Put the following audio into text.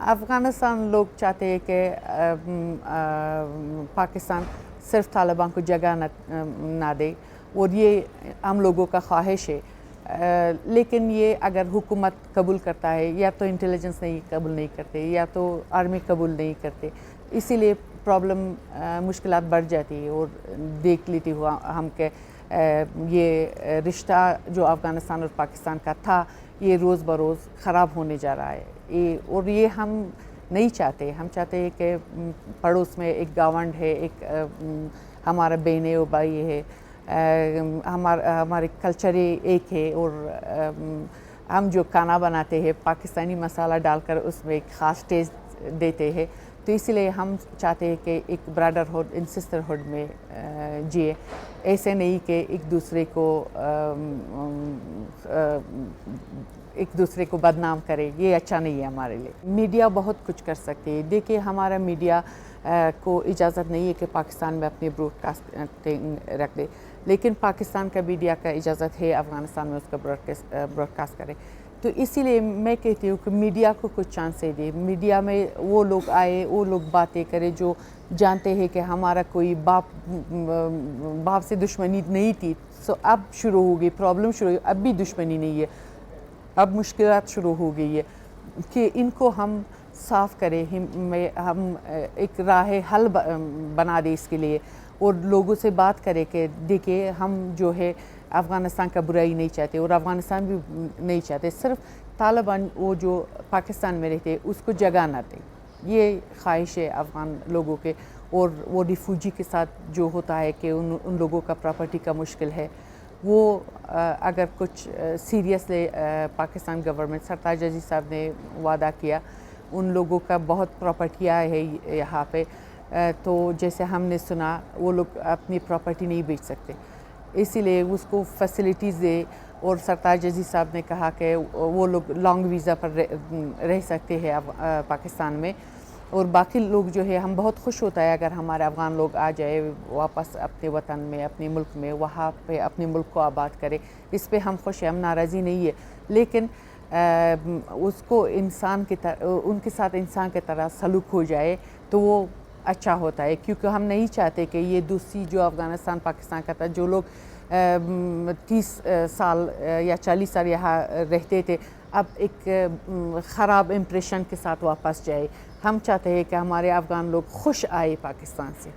افغانستان لوگ چاہتے ہیں کہ پاکستان صرف طالبان کو جگہ نہ دے، اور یہ ہم لوگوں کا خواہش ہے، لیکن یہ اگر حکومت قبول کرتا ہے، یا تو انٹیلیجنس قبول نہیں کرتے، یا تو آرمی قبول نہیں کرتے، اسی لیے پرابلم مشکلات بڑھ جاتی ہے۔ اور دیکھ لیتی ہوا ہم کہ یہ رشتہ جو افغانستان اور پاکستان کا تھا، یہ روز بروز خراب ہونے جا رہا ہے، اور یہ ہم نہیں چاہتے۔ ہم چاہتے ہیں کہ پڑوس میں ایک گاونڈ ہے، ایک ہمارا بہن و بھائی ہے، ہمارے کلچر ایک ہے، اور ہم جو کھانا بناتے ہیں پاکستانی مسالہ ڈال کر اس میں ایک خاص ٹیسٹ دیتے ہیں، تو اس لیے ہم چاہتے ہیں کہ ایک برادرہڈ ان سسٹرہڈ میں جیے، ایسے نہیں کہ ایک دوسرے کو بدنام کرے، یہ اچھا نہیں ہے ہمارے لیے۔ میڈیا بہت کچھ کر سکتی ہے۔ دیکھیے ہمارا میڈیا کو اجازت نہیں ہے کہ پاکستان میں اپنی براڈ کاسٹنگ رکھ دے، لیکن پاکستان کا میڈیا کا اجازت ہے افغانستان میں اس کا براڈ کاسٹ کرے۔ تو اسی لیے میں کہتی ہوں کہ میڈیا کو کچھ چانسیں دے، میڈیا میں وہ لوگ آئے، وہ لوگ باتیں کرے جو جانتے ہیں کہ ہمارا کوئی باپ سے دشمنی نہیں تھی، اب شروع ہو گئی پرابلم، اب بھی دشمنی نہیں ہے، اب مشکلات شروع ہو گئی ہے، کہ ان کو ہم صاف کریں، ہم ایک راہ حل بنا دیں اس کے لیے، اور لوگوں سے بات کریں کہ دیکھیں ہم جو ہے افغانستان کا برائی نہیں چاہتے، اور افغانستان بھی نہیں چاہتے، صرف طالبان وہ جو پاکستان میں رہتے اس کو جگہ نہ دیں، یہ خواہش ہے افغان لوگوں کے۔ اور وہ ریفوجی کے ساتھ جو ہوتا ہے کہ ان لوگوں کا پراپرٹی کا مشکل ہے، وہ اگر کچھ سیریسلی پاکستان گورنمنٹ، سرتاج عزیز صاحب نے وعدہ کیا، ان لوگوں کا بہت پراپرٹیاں ہے یہاں پہ، تو جیسے ہم نے سنا وہ لوگ اپنی پراپرٹی نہیں بیچ سکتے، اسی لیے اس کو فیسلٹیز دے۔ اور سرتاج عزیز صاحب نے کہا کہ وہ لوگ لانگ ویزا پر رہ سکتے ہیں پاکستان میں، اور باقی لوگ جو ہے ہم بہت خوش ہوتا ہے اگر ہمارے افغان لوگ آ جائے واپس اپنے وطن میں، اپنے ملک میں، وہاں پہ اپنے ملک کو آباد کرے، اس پہ ہم خوش ہیں، ہم ناراضی نہیں ہے، لیکن اس کو ان کے ساتھ انسان کی طرح سلوک ہو جائے تو وہ اچھا ہوتا ہے، کیونکہ ہم نہیں چاہتے کہ یہ دوسری جو افغانستان پاکستان کا تھا، جو لوگ 30 سال یا 40 سال یہاں رہتے تھے، اب ایک خراب امپریشن کے ساتھ واپس جائے۔ ہم چاہتے ہیں کہ ہمارے افغان لوگ خوش آئے پاکستان سے۔